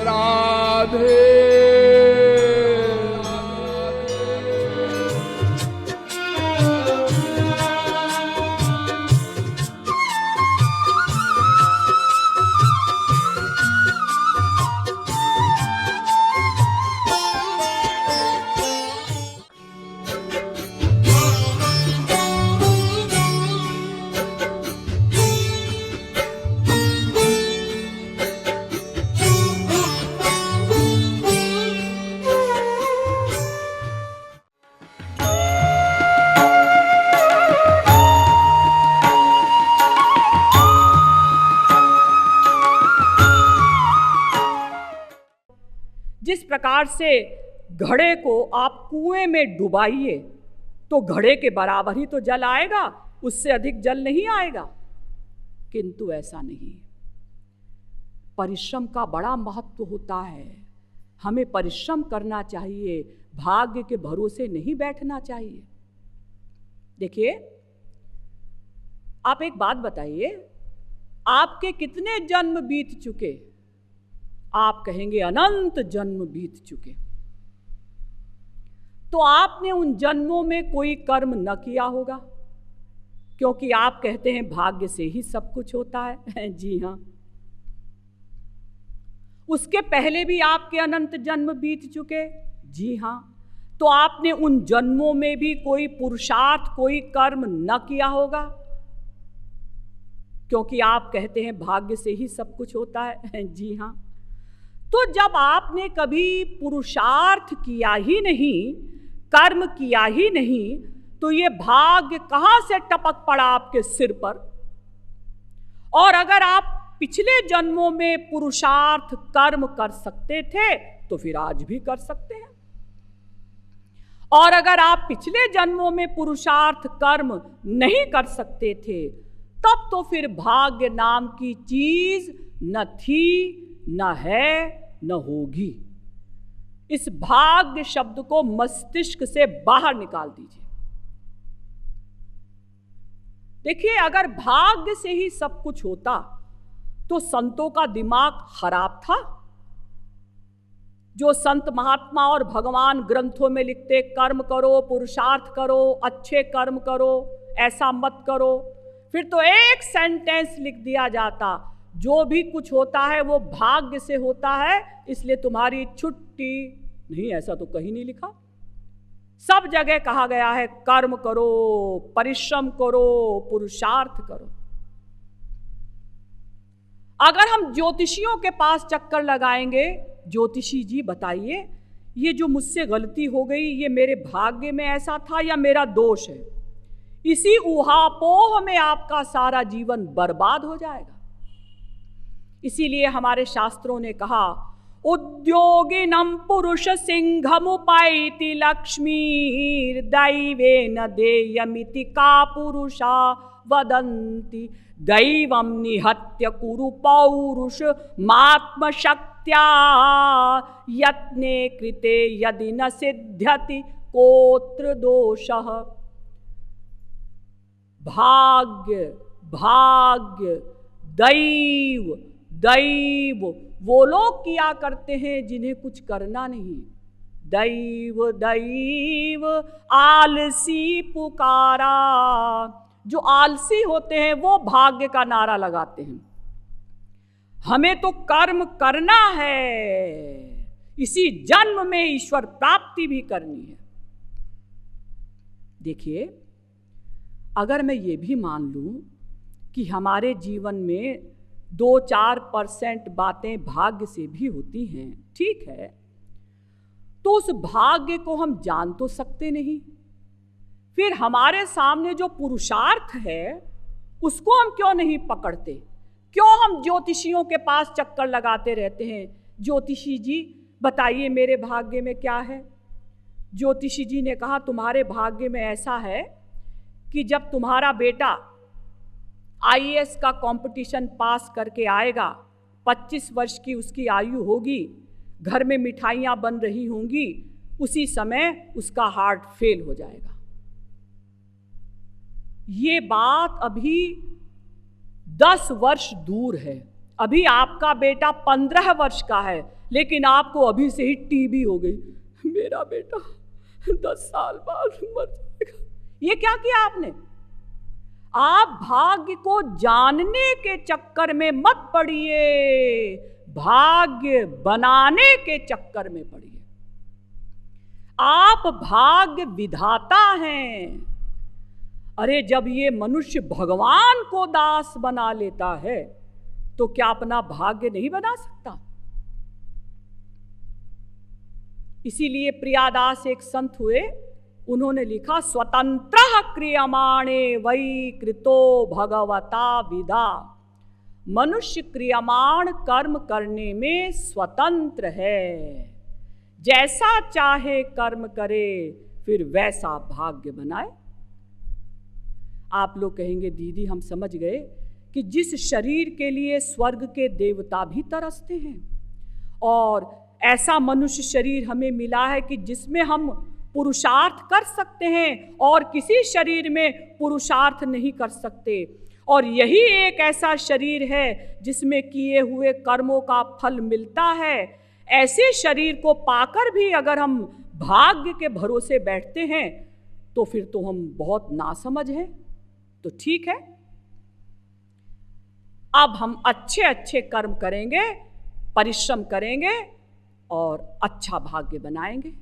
राधे। जिस प्रकार से घड़े को आप कुएं में डुबाइए तो घड़े के बराबर ही तो जल आएगा, उससे अधिक जल नहीं आएगा। किंतु ऐसा नहीं, परिश्रम का बड़ा महत्व होता है। हमें परिश्रम करना चाहिए, भाग्य के भरोसे नहीं बैठना चाहिए। देखिए, आप एक बात बताइए, आपके कितने जन्म बीत चुके? आप कहेंगे अनंत जन्म बीत चुके। तो आपने उन जन्मों में कोई कर्म न किया होगा, क्योंकि आप कहते हैं भाग्य से ही सब कुछ होता है। जी हाँ, उसके पहले भी आपके अनंत जन्म बीत चुके। जी हाँ, तो आपने उन जन्मों में भी कोई पुरुषार्थ, कोई कर्म न किया होगा, क्योंकि आप कहते हैं भाग्य से ही सब कुछ होता है। जी हाँ, तो जब आपने कभी पुरुषार्थ किया ही नहीं, कर्म किया ही नहीं, तो ये भाग्य कहां से टपक पड़ा आपके सिर पर? और अगर आप पिछले जन्मों में पुरुषार्थ कर्म कर सकते थे तो फिर आज भी कर सकते हैं, और अगर आप पिछले जन्मों में पुरुषार्थ कर्म नहीं कर सकते थे तब तो फिर भाग्य नाम की चीज न थी, न है, न होगी। इस भाग्य शब्द को मस्तिष्क से बाहर निकाल दीजिए। देखिए, अगर भाग्य से ही सब कुछ होता तो संतों का दिमाग खराब था। जो संत महात्मा और भगवान ग्रंथों में लिखते कर्म करो, पुरुषार्थ करो, अच्छे कर्म करो, ऐसा मत करो, फिर तो एक सेंटेंस लिख दिया जाता, जो भी कुछ होता है वो भाग्य से होता है, इसलिए तुम्हारी छुट्टी नहीं। ऐसा तो कहीं नहीं लिखा। सब जगह कहा गया है कर्म करो, परिश्रम करो, पुरुषार्थ करो। अगर हम ज्योतिषियों के पास चक्कर लगाएंगे, ज्योतिषी जी बताइए ये जो मुझसे गलती हो गई, ये मेरे भाग्य में ऐसा था या मेरा दोष है, इसी ऊहापोह में आपका सारा जीवन बर्बाद हो जाएगा। इसीलिए हमारे शास्त्रों ने कहा, उद्योगिनम पुरुष सिंहमुपैति लक्ष्मीर दैवेन देयमिति का पुरुषा वदन्ति दैवं निहत्य कुरु पौरुष मात्मशक्त्या यत्ने कृते यदि न सिद्ध्यति कोत्र दोषः। भाग्य, भाग्य, दैव, दैव वो लोग किया करते हैं जिन्हें कुछ करना नहीं। दैव दैव आलसी पुकारा, जो आलसी होते हैं वो भाग्य का नारा लगाते हैं। हमें तो कर्म करना है, इसी जन्म में ईश्वर प्राप्ति भी करनी है। देखिए, अगर मैं ये भी मान लूं कि हमारे जीवन में 2-4% बातें भाग्य से भी होती हैं, ठीक है, तो उस भाग्य को हम जान तो सकते नहीं। फिर हमारे सामने जो पुरुषार्थ है उसको हम क्यों नहीं पकड़ते? क्यों हम ज्योतिषियों के पास चक्कर लगाते रहते हैं? ज्योतिषी जी बताइए मेरे भाग्य में क्या है? ज्योतिषी जी ने कहा तुम्हारे भाग्य में ऐसा है कि जब तुम्हारा बेटा आईएएस का कंपटीशन पास करके आएगा, 25 वर्ष की उसकी आयु होगी, घर में मिठाइयाँ बन रही होंगी, उसी समय उसका हार्ट फेल हो जाएगा। ये बात अभी 10 वर्ष दूर है। अभी आपका बेटा 15 वर्ष का है, लेकिन आपको अभी से ही टीबी हो गई, मेरा बेटा 10 साल बाद मर जाएगा। ये क्या किया आपने? आप भाग्य को जानने के चक्कर में मत पड़िए, भाग्य बनाने के चक्कर में पड़िए। आप भाग्य विधाता हैं। अरे जब ये मनुष्य भगवान को दास बना लेता है तो क्या अपना भाग्य नहीं बना सकता? इसीलिए प्रियादास एक संत हुए, उन्होंने लिखा, स्वतंत्र क्रियमाणे वै कृतो भगवता विदा। मनुष्य क्रियमाण कर्म करने में स्वतंत्र है, जैसा चाहे कर्म करे, फिर वैसा भाग्य बनाए। आप लोग कहेंगे दीदी हम समझ गए कि जिस शरीर के लिए स्वर्ग के देवता भी तरसते हैं, और ऐसा मनुष्य शरीर हमें मिला है कि जिसमें हम पुरुषार्थ कर सकते हैं और किसी शरीर में पुरुषार्थ नहीं कर सकते, और यही एक ऐसा शरीर है जिसमें किए हुए कर्मों का फल मिलता है। ऐसे शरीर को पाकर भी अगर हम भाग्य के भरोसे बैठते हैं तो फिर तो हम बहुत नासमझ हैं। तो ठीक है, अब हम अच्छे अच्छे कर्म करेंगे, परिश्रम करेंगे और अच्छा भाग्य बनाएंगे।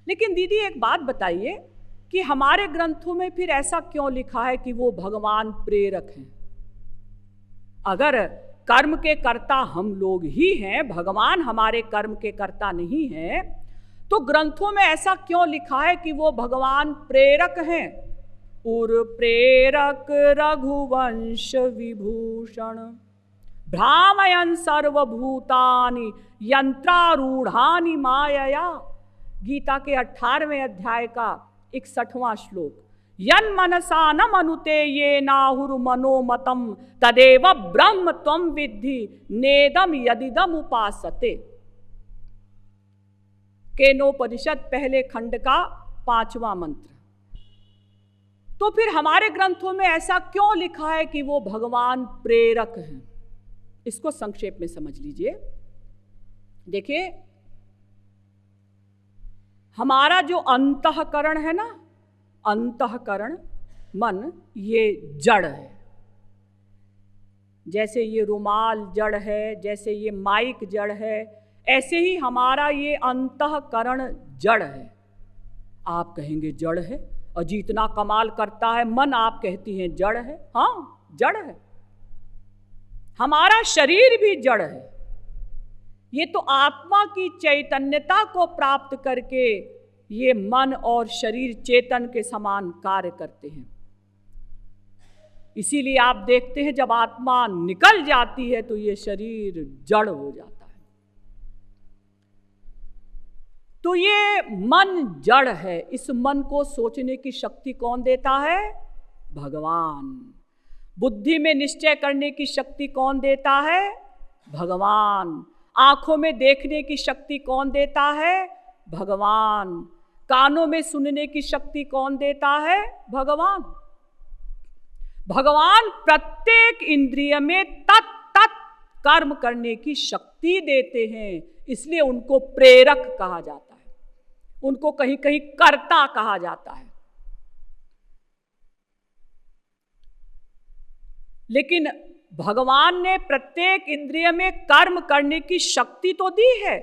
लेकिन दीदी एक बात बताइए कि हमारे ग्रंथों में फिर ऐसा क्यों लिखा है कि वो भगवान प्रेरक हैं? अगर कर्म के कर्ता हम लोग ही हैं, भगवान हमारे कर्म के कर्ता नहीं हैं, तो ग्रंथों में ऐसा क्यों लिखा है कि वो भगवान प्रेरक हैं? उर प्रेरक रघुवंश विभूषण भ्रामयन् सर्वभूतानि यंत्रारूढ़ानि मायया। गीता के 18वें अध्याय का 61वां श्लोक, यन मनसा न मनुते ये नाहुर मनोमतम तदेव ब्रह्म त्वं विद्धि नेदम यदिदम उपासते। केनोपनिषद पहले खंड का 5वां मंत्र। तो फिर हमारे ग्रंथों में ऐसा क्यों लिखा है कि वो भगवान प्रेरक हैं? इसको संक्षेप में समझ लीजिए। देखिए, हमारा जो अंतःकरण है ना, अंतःकरण मन, ये जड़ है। जैसे ये रुमाल जड़ है, जैसे ये माइक जड़ है, ऐसे ही हमारा ये अंतःकरण जड़ है। आप कहेंगे जड़ है, और जितना कमाल करता है मन, आप कहती हैं जड़ है। हाँ, जड़ है। हमारा शरीर भी जड़ है। ये तो आत्मा की चैतन्यता को प्राप्त करके ये मन और शरीर चेतन के समान कार्य करते हैं। इसीलिए आप देखते हैं जब आत्मा निकल जाती है तो ये शरीर जड़ हो जाता है। तो ये मन जड़ है। इस मन को सोचने की शक्ति कौन देता है? भगवान। बुद्धि में निश्चय करने की शक्ति कौन देता है? भगवान। आंखों में देखने की शक्ति कौन देता है? भगवान। कानों में सुनने की शक्ति कौन देता है? भगवान। भगवान प्रत्येक इंद्रिय में तत् कर्म करने की शक्ति देते हैं, इसलिए उनको प्रेरक कहा जाता है, उनको कहीं कहीं कर्ता कहा जाता है। लेकिन भगवान ने प्रत्येक इंद्रिय में कर्म करने की शक्ति तो दी है,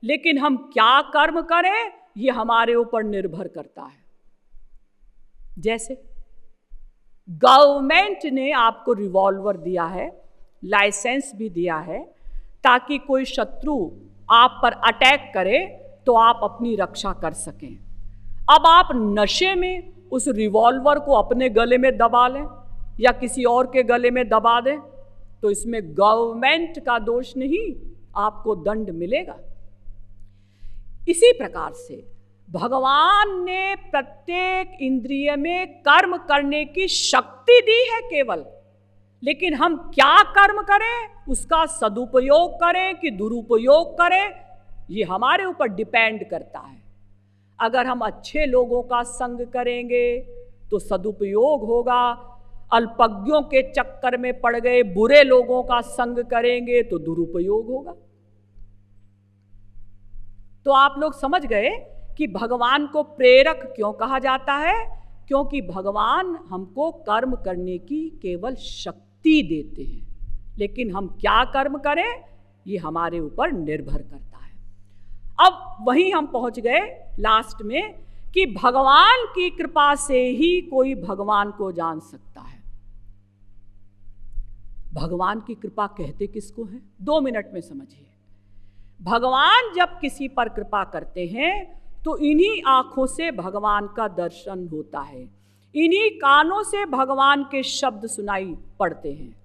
लेकिन हम क्या कर्म करें ये हमारे ऊपर निर्भर करता है। जैसे गवर्नमेंट ने आपको रिवॉल्वर दिया है, लाइसेंस भी दिया है, ताकि कोई शत्रु आप पर अटैक करे तो आप अपनी रक्षा कर सकें। अब आप नशे में उस रिवॉल्वर को अपने गले में दबा लें या किसी और के गले में दबा दें तो इसमें गवर्नमेंट का दोष नहीं, आपको दंड मिलेगा। इसी प्रकार से भगवान ने प्रत्येक इंद्रिय में कर्म करने की शक्ति दी है केवल, लेकिन हम क्या कर्म करें, उसका सदुपयोग करें कि दुरुपयोग करें, ये हमारे ऊपर डिपेंड करता है। अगर हम अच्छे लोगों का संग करेंगे तो सदुपयोग होगा, अल्पज्ञों के चक्कर में पड़ गए, बुरे लोगों का संग करेंगे तो दुरुपयोग होगा। तो आप लोग समझ गए कि भगवान को प्रेरक क्यों कहा जाता है, क्योंकि भगवान हमको कर्म करने की केवल शक्ति देते हैं, लेकिन हम क्या कर्म करें ये हमारे ऊपर निर्भर करता है। अब वहीं हम पहुंच गए लास्ट में कि भगवान की कृपा से ही कोई भगवान को जान सकता है। भगवान की कृपा कहते किसको है, 2 मिनट में समझिए। भगवान जब किसी पर कृपा करते हैं तो इन्हीं आंखों से भगवान का दर्शन होता है, इन्हीं कानों से भगवान के शब्द सुनाई पड़ते हैं।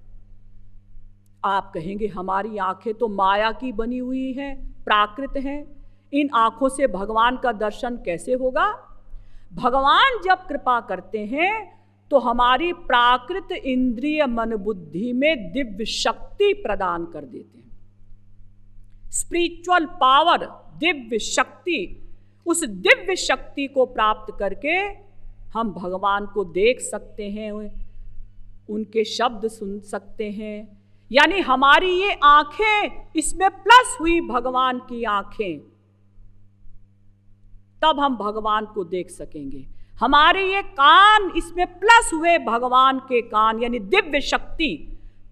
आप कहेंगे हमारी आंखें तो माया की बनी हुई हैं, प्राकृत हैं, इन आंखों से भगवान का दर्शन कैसे होगा? भगवान जब कृपा करते हैं तो हमारी प्राकृत इंद्रिय मन बुद्धि में दिव्य शक्ति प्रदान कर देते हैं। स्पिरिचुअल पावर, दिव्य शक्ति, उस दिव्य शक्ति को प्राप्त करके हम भगवान को देख सकते हैं, उनके शब्द सुन सकते हैं। यानी हमारी ये आंखें, इसमें प्लस हुई भगवान की आंखें, तब हम भगवान को देख सकेंगे। हमारे ये कान, इसमें प्लस हुए भगवान के कान यानी दिव्य शक्ति,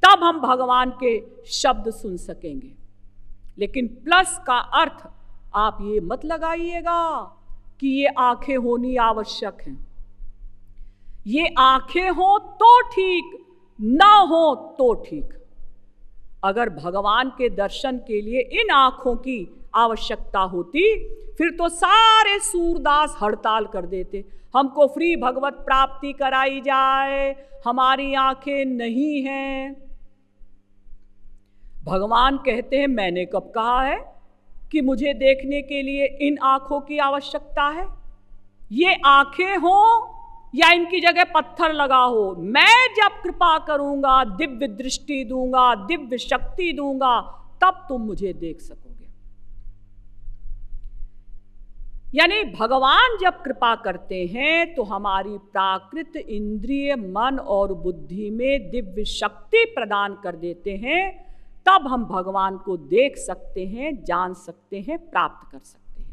तब हम भगवान के शब्द सुन सकेंगे। लेकिन प्लस का अर्थ आप ये मत लगाइएगा कि ये आंखें होनी आवश्यक हैं। ये आंखें हो तो ठीक, ना हो तो ठीक। अगर भगवान के दर्शन के लिए इन आंखों की आवश्यकता होती फिर तो सारे सूरदास हड़ताल कर देते, हमको फ्री भगवत प्राप्ति कराई जाए, हमारी आंखें नहीं हैं। भगवान कहते हैं मैंने कब कहा है कि मुझे देखने के लिए इन आंखों की आवश्यकता है? ये आंखें हो या इनकी जगह पत्थर लगा हो, मैं जब कृपा करूंगा, दिव्य दृष्टि दूंगा, दिव्य शक्ति दूंगा, तब तुम मुझे देख सकोगे। यानी भगवान जब कृपा करते हैं तो हमारी प्राकृत इंद्रिय मन और बुद्धि में दिव्य शक्ति प्रदान कर देते हैं, तब हम भगवान को देख सकते हैं, जान सकते हैं, प्राप्त कर सकते हैं।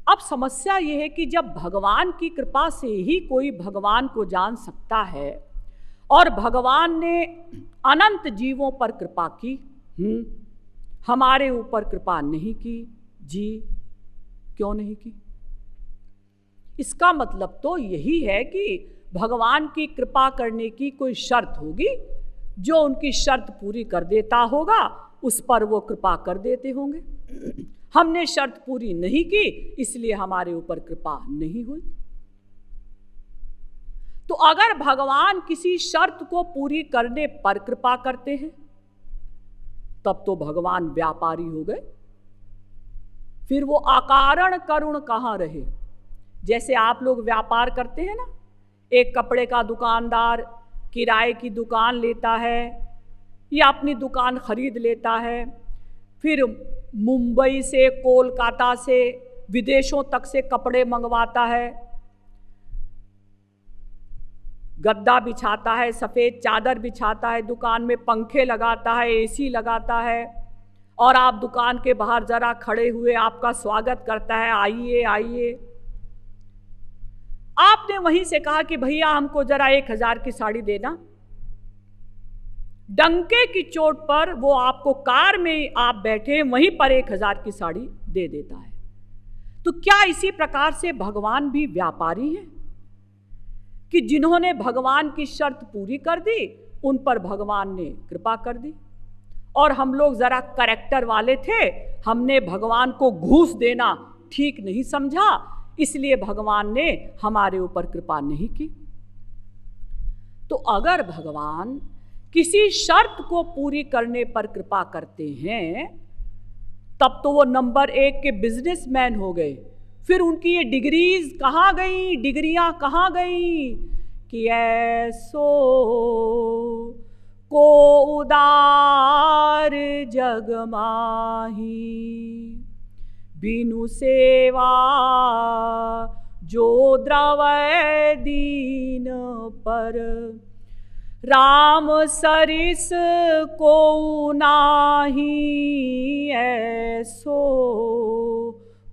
अब समस्या यह है कि जब भगवान की कृपा से ही कोई भगवान को जान सकता है और भगवान ने अनंत जीवों पर कृपा की, हमारे ऊपर कृपा नहीं की जी, क्यों नहीं की? इसका मतलब तो यही है कि भगवान की कृपा करने की कोई शर्त होगी, जो उनकी शर्त पूरी कर देता होगा उस पर वो कृपा कर देते होंगे। हमने शर्त पूरी नहीं की इसलिए हमारे ऊपर कृपा नहीं हुई। तो अगर भगवान किसी शर्त को पूरी करने पर कृपा करते हैं तब तो भगवान व्यापारी हो गए, फिर वो अकारण करुण कहाँ रहे। जैसे आप लोग व्यापार करते हैं ना, एक कपड़े का दुकानदार किराए की दुकान लेता है या अपनी दुकान खरीद लेता है, फिर मुंबई से, कोलकाता से, विदेशों तक से कपड़े मंगवाता है, गद्दा बिछाता है, सफ़ेद चादर बिछाता है, दुकान में पंखे लगाता है, एसी लगाता है, और आप दुकान के बाहर जरा खड़े हुए आपका स्वागत करता है, आइए आइए। आपने वहीं से कहा कि भैया हमको जरा 1000 की साड़ी देना, डंके की चोट पर वो आपको कार में आप बैठे वहीं पर 1000 की साड़ी दे देता है। तो क्या इसी प्रकार से भगवान भी व्यापारी हैं कि जिन्होंने भगवान की शर्त पूरी कर दी उन पर भगवान ने कृपा कर दी, और हम लोग जरा कैरेक्टर वाले थे, हमने भगवान को घूस देना ठीक नहीं समझा, इसलिए भगवान ने हमारे ऊपर कृपा नहीं की। तो अगर भगवान किसी शर्त को पूरी करने पर कृपा करते हैं तब तो वो नंबर 1 के बिजनेसमैन हो गए। फिर उनकी ये डिग्रीज कहाँ गई, डिग्रियां कहाँ गई कि ऐसो को उदार जग माही, बिनु सेवा जो द्रवै दीन पर। राम सरिस को नाही ऐसो,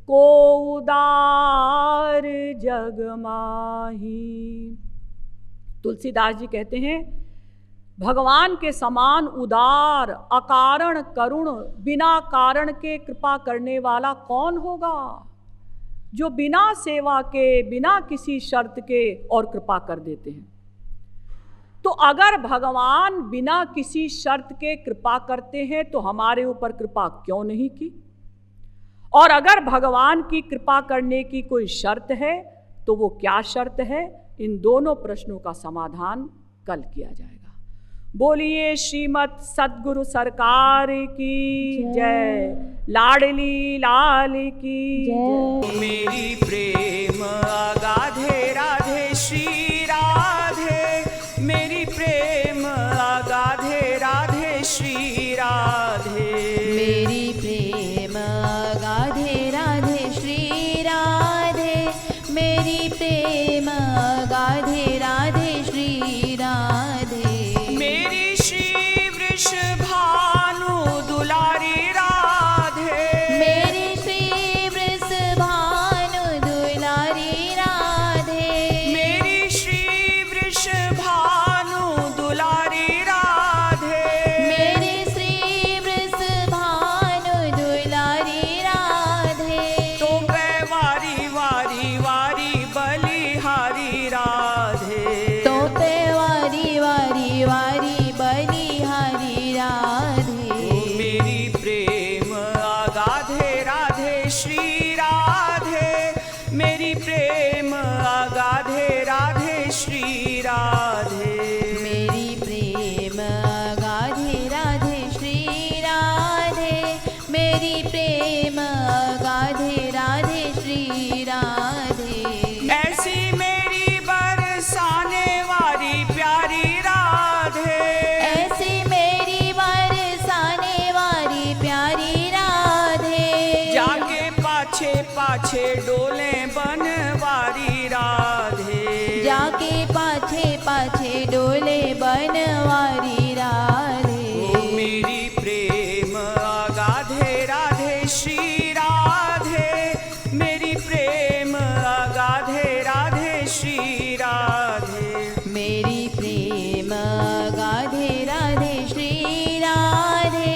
को उदार जग माही। तुलसीदास जी कहते हैं, भगवान के समान उदार, अकारण करुण, बिना कारण के कृपा करने वाला कौन होगा, जो बिना सेवा के, बिना किसी शर्त के और कृपा कर देते हैं। तो अगर भगवान बिना किसी शर्त के कृपा करते हैं तो हमारे ऊपर कृपा क्यों नहीं की? और अगर भगवान की कृपा करने की कोई शर्त है तो वो क्या शर्त है? इन दोनों प्रश्नों का समाधान कल किया जाएगा। बोलिए श्रीमद् सद्गुरु सरकार की जय, लाडली लाल की जय। मेरी प्रेम अगाधे राधे श्री राधे, मेरी प्रेम अगाधे राधे श्री राधे, मेरी प्रेम अगाधे राधे श्री राधे, मेरी प्रेम अगाधे राधे श्री राधे। मेरी श्री वृषभानु दुलारी राधे, मेरी श्री वृषभानु दुलारी राधे, मेरी श्री वृषभानु दुलारी राधे, मेरी श्री वृषभानु दुलारी राधे। तो मैं वारी वारी वारी बलिहारी राधे, तो पे वारी वारी वारी बलिहारी राधे। मेरी प्रेम अगाधे राधे श्री राधे, मेरी प्रेम अगाधे राधे श्री राधे, मेरी प्रेम अगाधे राधे श्री राधे, मेरी प्रेम अगाधे राधे श्री राधे। ऐसी मेरी बरसाने वाली प्यारी राधे, ऐसी मेरी बरसाने वाली प्यारी राधे। जाके पाछे पाछे डोले बनवारी राधे, जाके पाछे पाछे डोले बनवारी राधे। मेरी प्रेम अगाधे राधे श्री राधे, मेरी प्रेम अगाधे राधे श्री राधे, मेरी प्रेम अगाधे राधे श्री राधे,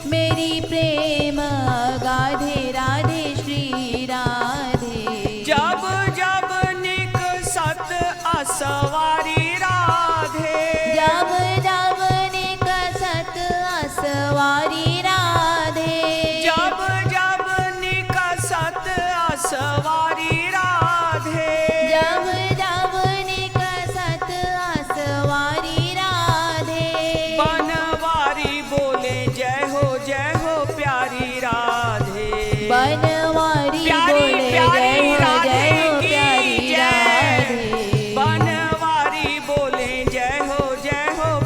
मेरी प्रेम अगाधे राधे श्री राधे। जब जब निकसत असवारी राधे, जब जब निकसत असवारी राधे, जब जब निकसत असवारी राधे, जब जब निकसत असवारी राधे। बनवारी बोले जय हो प्यारी राधे, बनवारी प्यारी बोले प्यारी जय हो राधे की प्यारी जय। राधे। बनवारी बोले जय हो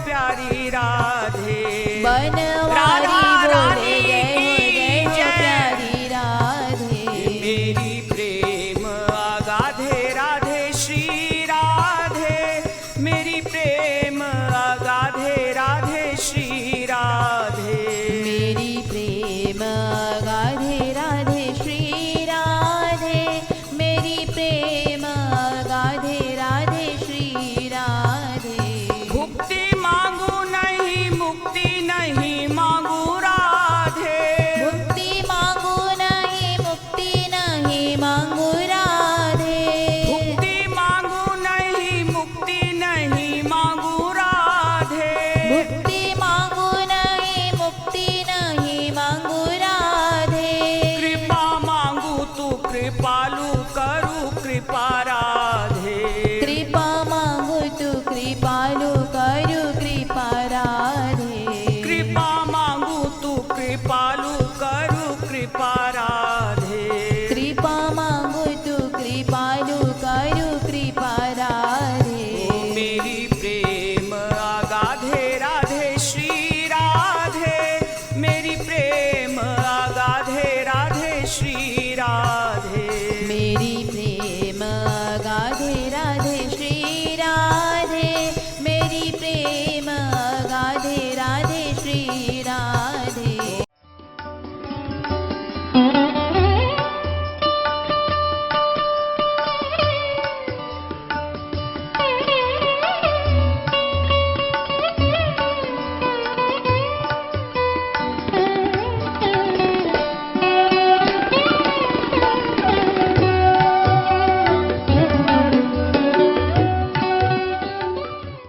प्यारी राधे, बनवारी राधा बोले रानी जय हो की जय। प्यारी राधे। मेरी प्रेम अगाधे राधे श्री राधे, मेरी प्रेम अगाधे राधे श्री राधे, मेरी प्रेम अगाधे राधे श्री राधे, मेरी प्रेम अगाधे राधे श्री राधे। भुक्ति मांगू नहीं मुक्ति नहीं मांगू राधे, श्री राधे।